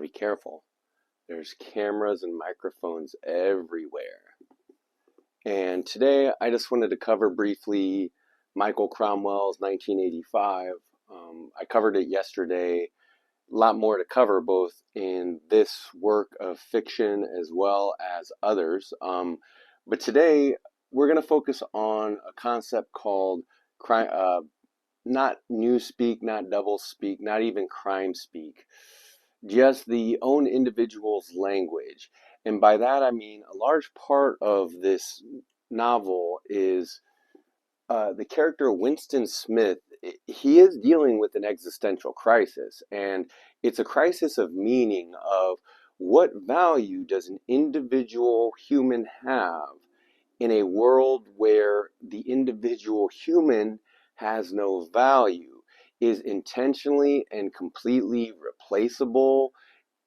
be careful. There's cameras and microphones everywhere. And today I just wanted to cover briefly Michael Cromwell's 1985. I covered it yesterday. A lot more to cover both in this work of fiction as well as others. But today we're going to focus on a concept called not newspeak, not double speak, not even crime speak, just the own individual's language. And by that I mean a large part of this novel is the character Winston Smith. He is dealing with an existential crisis, and it's a crisis of meaning of what value does an individual human have in a world where the individual human has no value, is intentionally and completely replaceable,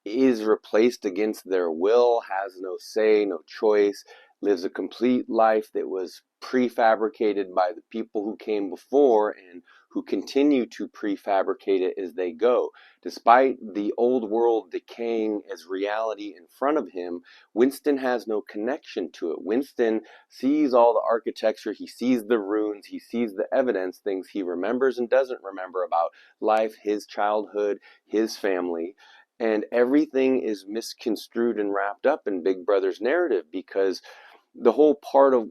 is replaced against their will, has no say, no choice, lives a complete life that was prefabricated by the people who came before and who continue to prefabricate it as they go. Despite the old world decaying as reality in front of him, Winston has no connection to it. Winston sees all the architecture, he sees the ruins, he sees the evidence, things he remembers and doesn't remember about life, his childhood, his family. And everything is misconstrued and wrapped up in Big Brother's narrative because the whole part of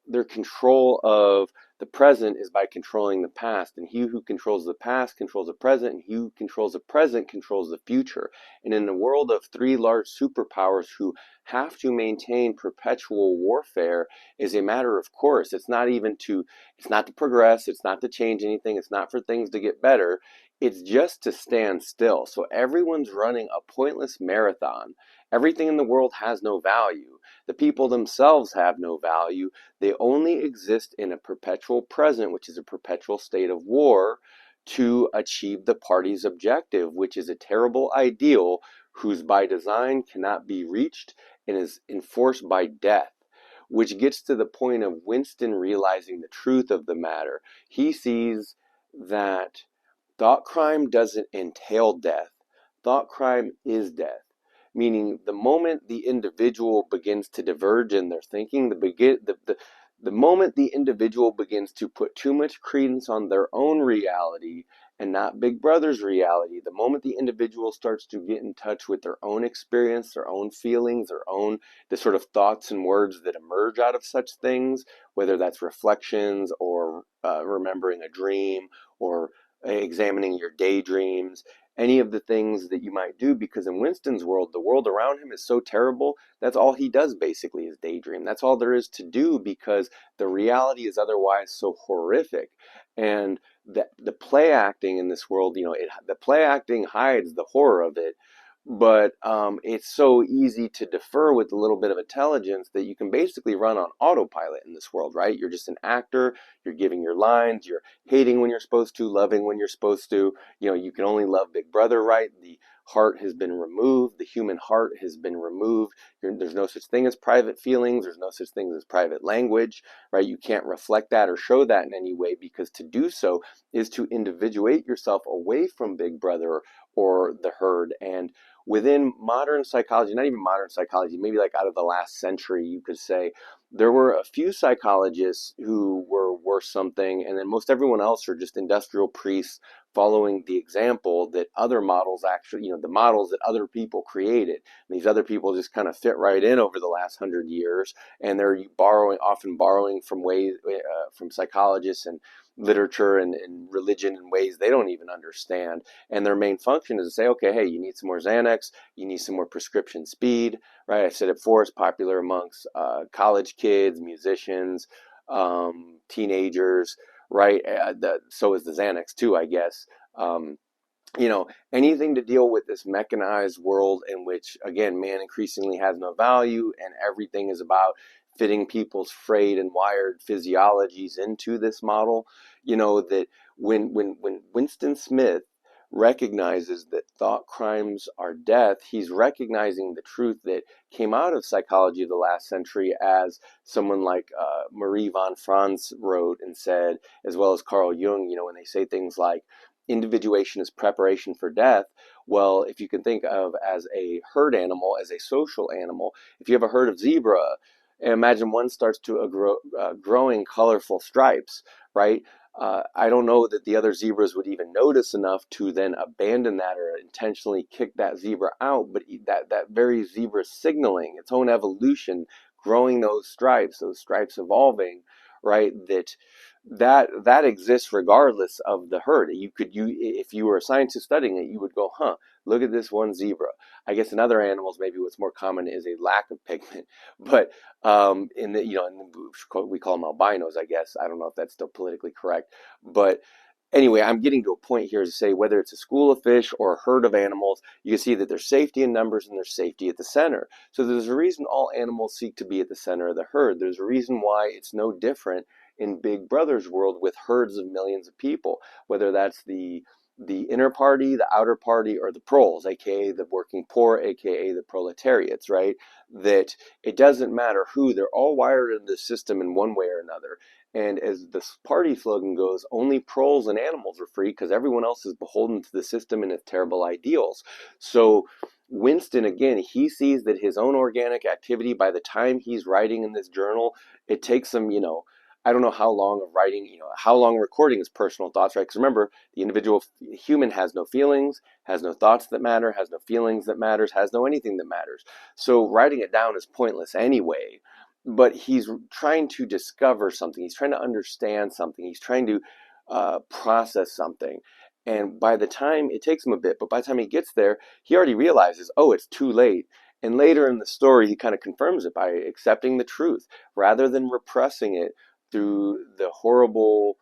their control of the present is by controlling the past. And he who controls the past controls the present, and he who controls the present controls the future. And in the world of three large superpowers who have to maintain perpetual warfare is a matter of course. It's not to progress, it's not to change anything, it's not for things to get better. It's just to stand still. So everyone's running a pointless marathon. Everything in the world has no value. The people themselves have no value. They only exist in a perpetual present, which is a perpetual state of war, to achieve the party's objective, which is a terrible ideal whose by design cannot be reached and is enforced by death. Which gets to the point of Winston realizing the truth of the matter. He sees that thought crime doesn't entail death. Thought crime is death. Meaning the moment the individual begins to diverge in their thinking, the moment the individual begins to put too much credence on their own reality and not Big Brother's reality, the moment the individual starts to get in touch with their own experience, their own feelings, the sort of thoughts and words that emerge out of such things, whether that's reflections or remembering a dream or examining your daydreams, any of the things that you might do, because in Winston's world, the world around him is so terrible, that's all he does basically is daydream. That's all there is to do because the reality is otherwise so horrific. And the play acting in this world, the play acting hides the horror of it, but it's so easy to defer with a little bit of intelligence that you can basically run on autopilot in this world, right? You're just an actor, you're giving your lines, you're hating when you're supposed to, loving when you're supposed to. You can only love Big Brother, right? The heart has been removed, the human heart has been removed. There's no such thing as private feelings, there's no such thing as private language, right? You can't reflect that or show that in any way, because to do so is to individuate yourself away from Big Brother or the herd. And within modern psychology, not even modern psychology, maybe like out of the last century, you could say, there were a few psychologists who were worth something, and then most everyone else are just industrial priests following the example that other models actually, the models that other people created. And these other people just kind of fit right in over the last 100 years, and they're often borrowing from from psychologists and literature and religion in ways they don't even understand. And their main function is to say, okay, hey, you need some more Xanax, you need some more prescription speed, right? I said it before, it's popular amongst college kids, musicians, teenagers, right? So is the Xanax too, I guess. Anything to deal with this mechanized world in which, again, man increasingly has no value and everything is about fitting people's frayed and wired physiologies into this model. That when Winston Smith recognizes that thought crimes are death, he's recognizing the truth that came out of psychology of the last century, as someone like Marie von Franz wrote and said, as well as Carl Jung, when they say things like, individuation is preparation for death. Well, if you can think of as a herd animal, as a social animal, if you have a herd of zebra, imagine one starts to growing colorful stripes, right? I don't know that the other zebras would even notice enough to then abandon that or intentionally kick that zebra out, but that very zebra signaling its own evolution, growing those stripes evolving, right? That exists regardless of the herd. You if you were a scientist studying it, you would go, huh, look at this one zebra. I guess in other animals, maybe what's more common is a lack of pigment, but in the we call them albinos, I guess. I don't know if that's still politically correct, but anyway, I'm getting to a point here to say whether it's a school of fish or a herd of animals, you can see that there's safety in numbers and there's safety at the center. So there's a reason all animals seek to be at the center of the herd. There's a reason why it's no different in Big Brother's world with herds of millions of people, whether that's the inner party, the outer party, or the proles, aka the working poor, aka the proletariats, right? That it doesn't matter who, they're all wired into the system in one way or another. And as the party slogan goes, only proles and animals are free because everyone else is beholden to the system and its terrible ideals. So Winston, again, he sees that his own organic activity, by the time he's writing in this journal, it takes him, I don't know how long of writing, how long recording his personal thoughts, right? Because remember, the individual human has no feelings, has no thoughts that matter, has no feelings that matters, has no anything that matters. So writing it down is pointless anyway. But he's trying to discover something. He's trying to understand something. He's trying to process something. And by the time, it takes him a bit, but by the time he gets there, he already realizes, oh, it's too late. And later in the story, he kind of confirms it by accepting the truth rather than repressing it through the horrible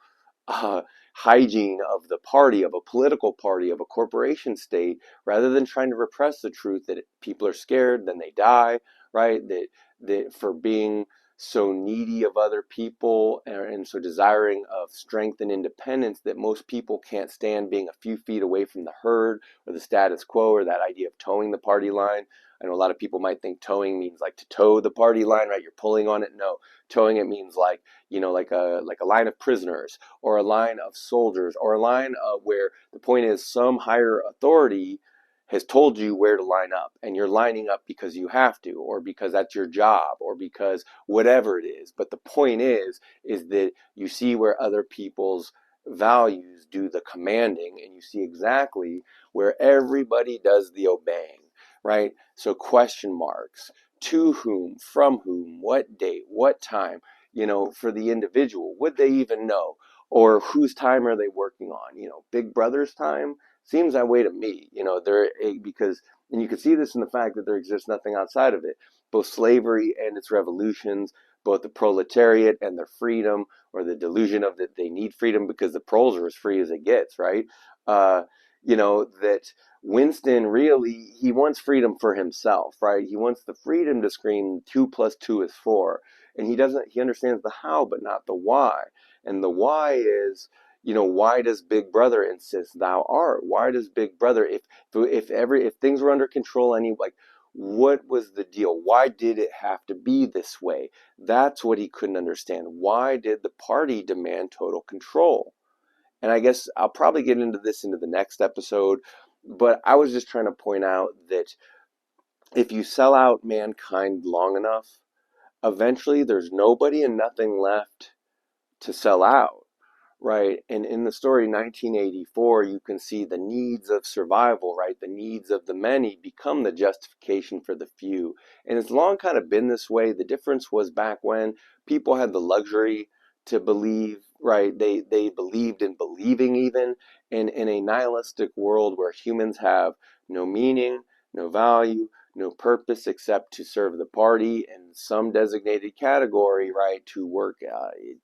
hygiene of the party, of a political party, of a corporation state, rather than trying to repress the truth that people are scared, then they die, right? That for being so needy of other people and so desiring of strength and independence that most people can't stand being a few feet away from the herd or the status quo or that idea of towing the party line. I know a lot of people might think towing means like to tow the party line, right? You're pulling on it. No, towing it means like, like a line of prisoners or a line of soldiers or a line of where the point is some higher authority has told you where to line up and you're lining up because you have to or because that's your job or because whatever it is. But the point is that you see where other people's values do the commanding and you see exactly where everybody does the obeying, right? So question marks, to whom, from whom, what date, what time, for the individual, would they even know? Or whose time are they working on? Big Brother's time seems that way to me. Because, and you can see this in the fact that there exists nothing outside of it. Both slavery and its revolutions, both the proletariat and their freedom, or the delusion of that they need freedom because the proles are as free as it gets, right? That Winston really, he wants freedom for himself, right? He wants the freedom to scream 2 + 2 is 4. And he understands the how, but not the why. And the why is, why does Big Brother insist thou art? Why does Big Brother, if things were under control, what was the deal? Why did it have to be this way? That's what he couldn't understand. Why did the party demand total control? And I guess I'll probably get into this into the next episode, but I was just trying to point out that if you sell out mankind long enough, eventually there's nobody and nothing left to sell out, right? And in the story 1984, you can see the needs of survival, right? The needs of the many become the justification for the few. And it's long kind of been this way. The difference was back when people had the luxury to believe, right? They believed in believing even in a nihilistic world where humans have no meaning, no value, no purpose except to serve the party in some designated category, right? To work,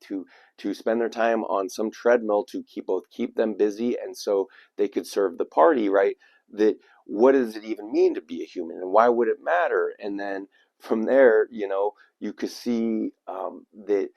to spend their time on some treadmill to keep them busy and so they could serve the party, right? That what does it even mean to be a human and why would it matter? And then from there, you could see that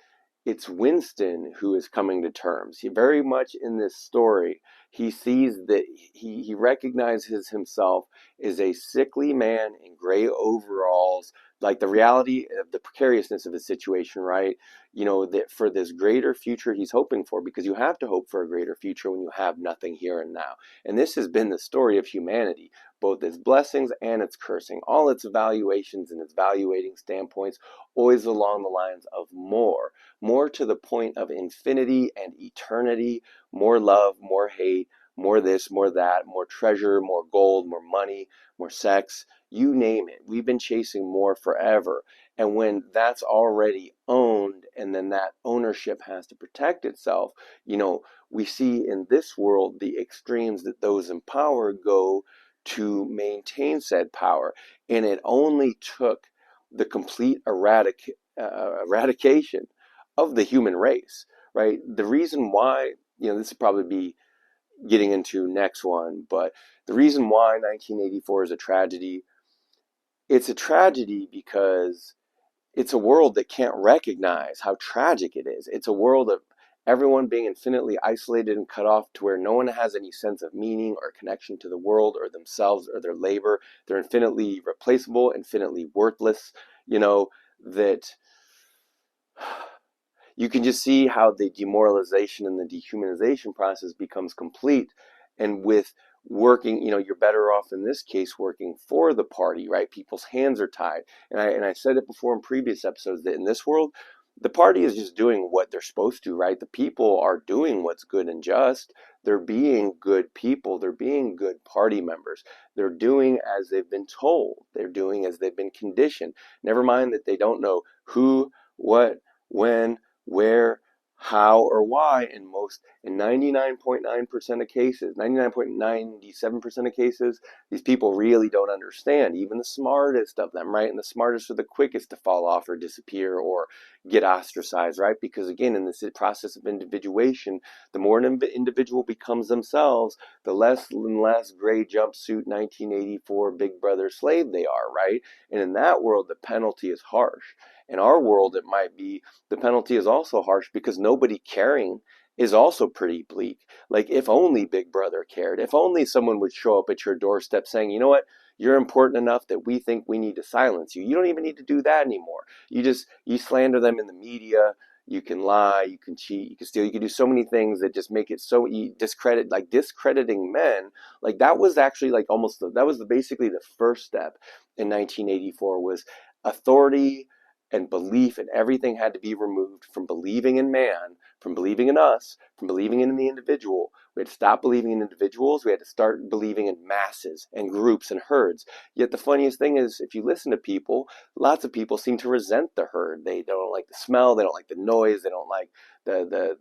it's Winston who is coming to terms. He very much in this story, he sees that he recognizes himself as a sickly man in gray overalls like the reality of the precariousness of the situation, right? That for this greater future he's hoping for, because you have to hope for a greater future when you have nothing here and now. And this has been the story of humanity, both its blessings and its cursing, all its evaluations and its valuating standpoints, always along the lines of more to the point of infinity and eternity, more love, more hate, more this, more that, more treasure, more gold, more money, more sex, you name it. We've been chasing more forever. And when that's already owned and then that ownership has to protect itself, we see in this world the extremes that those in power go to maintain said power. And it only took the complete eradication of the human race, right? The reason why, this would probably be getting into next one, but the reason why 1984 is a tragedy, it's a tragedy because it's a world that can't recognize how tragic it is. It's a world of everyone being infinitely isolated and cut off to where no one has any sense of meaning or connection to the world or themselves or their labor. They're infinitely replaceable, infinitely worthless, that you can just see how the demoralization and the dehumanization process becomes complete. And with working, you're better off in this case working for the party, right? People's hands are tied. And I said it before in previous episodes that in this world, the party is just doing what they're supposed to, right? The people are doing what's good and just. They're being good people. They're being good party members. They're doing as they've been told. They're doing as they've been conditioned. Never mind that they don't know who, what, when, where, how, or why in 99.9% of cases, 99.97% of cases, these people really don't understand, even the smartest of them, right? And the smartest are the quickest to fall off or disappear or get ostracized, right? Because again, in this process of individuation, the more an individual becomes themselves, the less and less gray jumpsuit 1984 big brother slave they are, right? And in that world, the penalty is harsh. In our world, it might be the penalty is also harsh because nobody caring is also pretty bleak. Like, if only Big Brother cared, if only someone would show up at your doorstep saying, you know what, you're important enough that we think we need to silence you. You don't even need to do that anymore. You slander them in the media. You can lie, you can cheat, you can steal, you can do so many things that just make it so discrediting men. Like, that was actually like basically the first step in 1984 was authority and belief, and everything had to be removed from believing in man, from believing in us, from believing in the individual. We had to stop believing in individuals. We had to start believing in masses and groups and herds. Yet the funniest thing is, if you listen to people, lots of people seem to resent the herd. They don't like the smell. They don't like the noise. They don't like the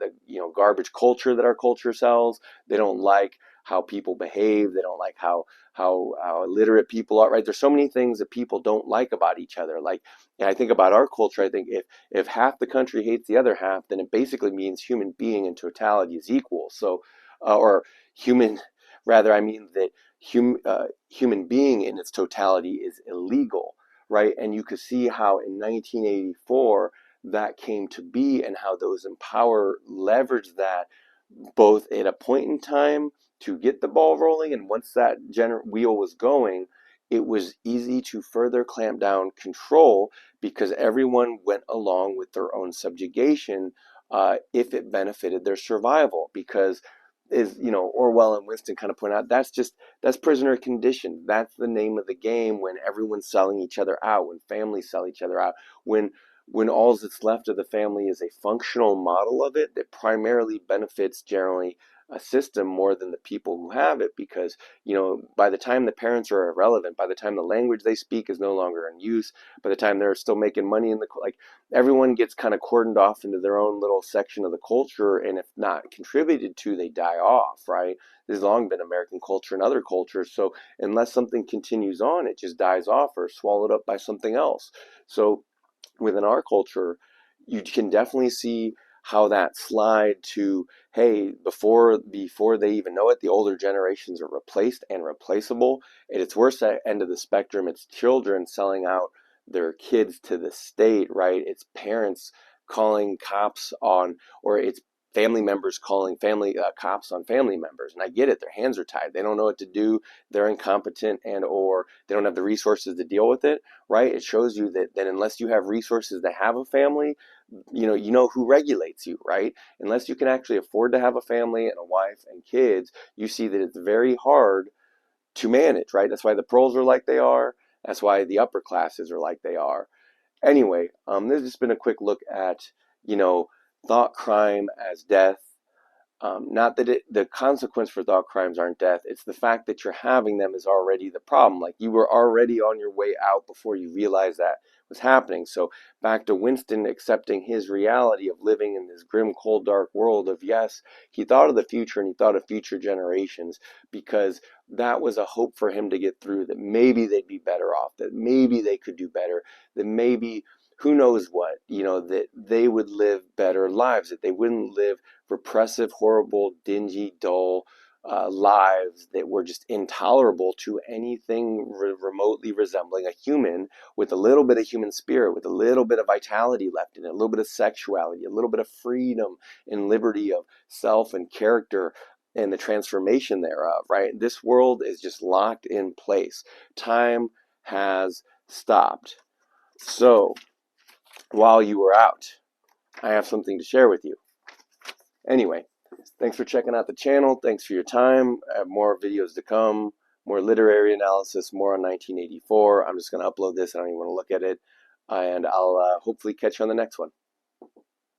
garbage culture that our culture sells. They don't like how people behave. They don't like how illiterate people are, right? There's so many things that people don't like about each other. Like, and I think about our culture, I think if half the country hates the other half, then it basically means human being in totality is equal. So, or human, rather, I mean that human being in its totality is illegal, right? And you could see how in 1984 that came to be and how those in power leveraged that both at a point in time to get the ball rolling, and once that wheel was going, it was easy to further clamp down control because everyone went along with their own subjugation if it benefited their survival. Because, Orwell and Winston kind of point out, that's prisoner condition. That's the name of the game when everyone's selling each other out, when families sell each other out, when all that's left of the family is a functional model of it that primarily benefits generally a system more than the people who have it. Because, by the time the parents are irrelevant, by the time the language they speak is no longer in use, by the time they're still making money everyone gets kind of cordoned off into their own little section of the culture, and if not contributed to, they die off, right? This has long been American culture and other cultures. So unless something continues on, it just dies off or is swallowed up by something else. So within our culture, you can definitely see how that slide to, hey, before they even know it, the older generations are replaced and replaceable. At its worst end of the spectrum, it's children selling out their kids to the state, right? It's parents calling cops on, or it's family members calling family cops on family members. And I get it, their hands are tied. They don't know what to do. They're incompetent and or they don't have the resources to deal with it, right? It shows you that unless you have resources to have a family, you know who regulates you, right? Unless you can actually afford to have a family and a wife and kids, you see that it's very hard to manage, right? That's why the pros are like they are. That's why the upper classes are like they are. Anyway, this has been a quick look at, thought crime as death. Not that the consequence for thought crimes aren't death. It's the fact that you're having them is already the problem. Like you were already on your way out before you realized that was happening. So back to Winston accepting his reality of living in this grim, cold, dark world of, yes, he thought of the future and he thought of future generations because that was a hope for him to get through, that maybe they'd be better off, that maybe they could do better, that maybe who knows what, that they would live better lives, that they wouldn't live repressive, horrible, dingy, dull lives that were just intolerable to anything remotely resembling a human with a little bit of human spirit, with a little bit of vitality left in it, a little bit of sexuality, a little bit of freedom and liberty of self and character and the transformation thereof, right? This world is just locked in place. Time has stopped. So, while you were out, I have something to share with you. Anyway, thanks for checking out the channel. Thanks for your time. I have more videos to come, more literary analysis, more on 1984. I'm just going to upload this. I don't even want to look at it. And I'll hopefully catch you on the next one.